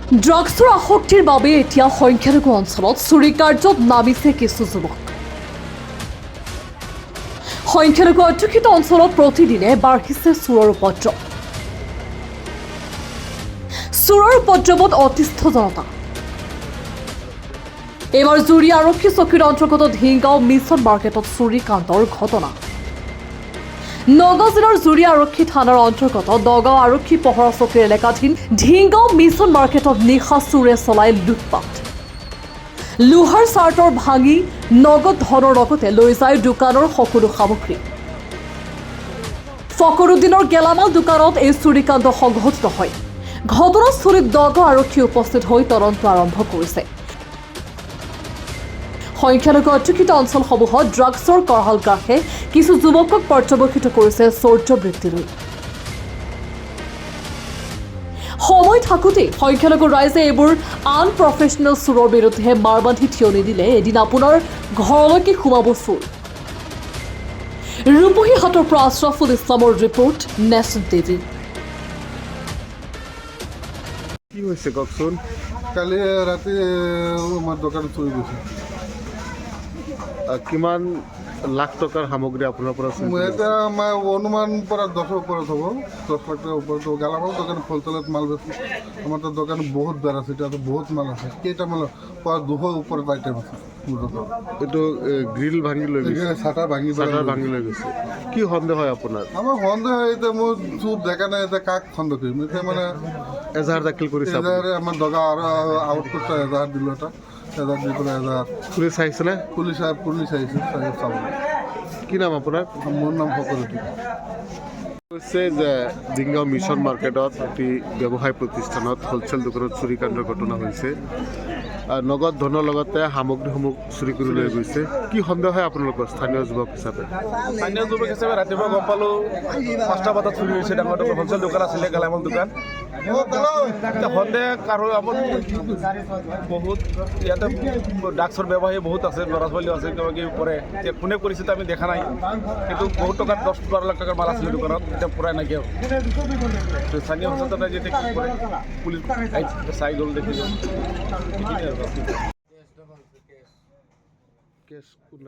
ড্ৰাগছৰ আসক্তিৰ বাবে এতিয়া সংখ্যালঘু অঞ্চলত চুৰি কাৰ্যত নামিছে কিছু যুৱক। সংখ্যালঘু অধ্যুষিত অঞ্চলত প্ৰতিদিনে বাঢ়িছে চোৰৰ উপদ্ৰৱ। চোৰৰ উপদ্ৰৱত অতিষ্ঠ জনতা। এইবাৰ জুৰি আৰক্ষী চকীৰ অন্তৰ্গত ধিংগাঁও মিছন মাৰ্কেটত চুৰি কাণ্ডৰ ঘটনা। নগাঁও জিলাৰ জুৰি আৰক্ষী থানাৰ অন্তৰ্গত নগাঁও আৰক্ষী পহৰা চকীৰ এলেকাধীন ধিংগাঁও মিছন মাৰ্কেটত নিশা চোৰে চলাই লুটপাট। লোহাৰ চাৰ্টৰ ভাঙি নগদ ধনৰ লগতে লৈ যায় দোকানৰ সকলো সামগ্ৰী। ফকৰুদ্দিনৰ গেলামাল দোকানত এই চুৰিকাণ্ড সংঘটিত হয়। ঘটনাস্থলীত নগাঁও আৰক্ষী উপস্থিত হৈ তদন্ত আৰম্ভ কৰিছে। সংখ্যালঘু অধ্যুষিত অঞ্চলসমূহত ড্ৰাগছৰ কঢ়াল গ্ৰাসে কিছু যুৱকক পৰ্যবেক্ষিত কৰিছে চৌৰ্যবৃত্তিলৈ। সময় থাকোঁতেই সংখ্যালঘু ৰাইজে এইবোৰ আনপ্ৰফেচনেল চোৰৰ বিৰুদ্ধে মাৰ বান্ধি থিয় নিদিলে এদিন আপোনাৰ ঘৰলৈকে সোমাব চোৰ। ৰূপহী হাটৰ পৰা আশ্ৰাফুল ইছলামৰ ৰিপৰ্ট, নেশ্যন টিভি। কি হৈছে কওকচোন? কালি ৰাতি আমাৰ দোকান চুৰি গৈছে। কিমান লাখ টকাৰ সামগ্ৰী আপোনাৰ পৰা চুৰি কৰিছে? এতিয়া আমাৰ অনুমান পৰা 10ৰ ওপৰত হ'ব, 10 লাখ টকাৰ ওপৰত। গেলামাল দোকান ফুলতলত মাল বেচোঁ। আমাৰ তাত দোকান বহুত বেৰ আছে, এতিয়াতো বহুত মাল আছে। কেইটা মাল পৰা 200 ওপৰত আইটেম আছে। এইটো গ্ৰিল ভাঙি লৈ গৈছে, চাটাৰ ভাঙি লৈ গৈছে। কি সন্দেহ হয় আপোনাৰ? আমাৰ সন্দেহ হয়, এতিয়া মোৰ চুৰ দেখা নাই, এতিয়া কাক সন্দেহ কৰিম? এতিয়া মানে এজাহাৰ দাখিল কৰিছে? আমাৰ দগা আৰু আউট কৰিছে, এজাহাৰ দিলোঁ এটা। এজাহাৰ দি পেলাই এজাহাৰ পুলিচ আহিছেনে? পুলিচ আহিছে চাব। কি নাম আপোনাৰ? মোৰ নাম ফকৰুদ্দিন। হৈছে যে ধিংগাঁও মিছন মাৰ্কেটত এটি ব্যৱসায় প্ৰতিষ্ঠানত হ'লচেল দোকানত চুৰিকাণ্ডৰ ঘটনা হৈছে। নগদ ধনৰ লগতে সামগ্ৰীসমূহ চুৰি কৰি লৈ গৈছে। কি সন্দেহ হয় আপোনালোকৰ স্থানীয় যুৱক হিচাপে? ৰাতিপুৱা গম পালোঁ 5টা বজাত চুৰি হৈছে। ডাঙৰ হ'লচেল দোকান আছিলে, গেলামাল দোকান। সন্দেহ আৰু আমাৰ বহুত ইয়াতে ড্ৰাগছৰ ব্যৱসায়ী বহুত আছে, ল'ৰা ছোৱালীও আছে, কিবা কিবি কৰে। এতিয়া কোনে কৰিছে আমি দেখা নাই, কিন্তু বহুত টকাৰ 10-12 লাখ টকাৰ মাল আছিলে দোকানত, এতিয়া পূৰাই নাইকিয়া। স্থানীয় সচেতনতা যেতিয়া কি কৰে, পুলিচ চাই গ'ল, দেখি গ'ল। কেছ কোন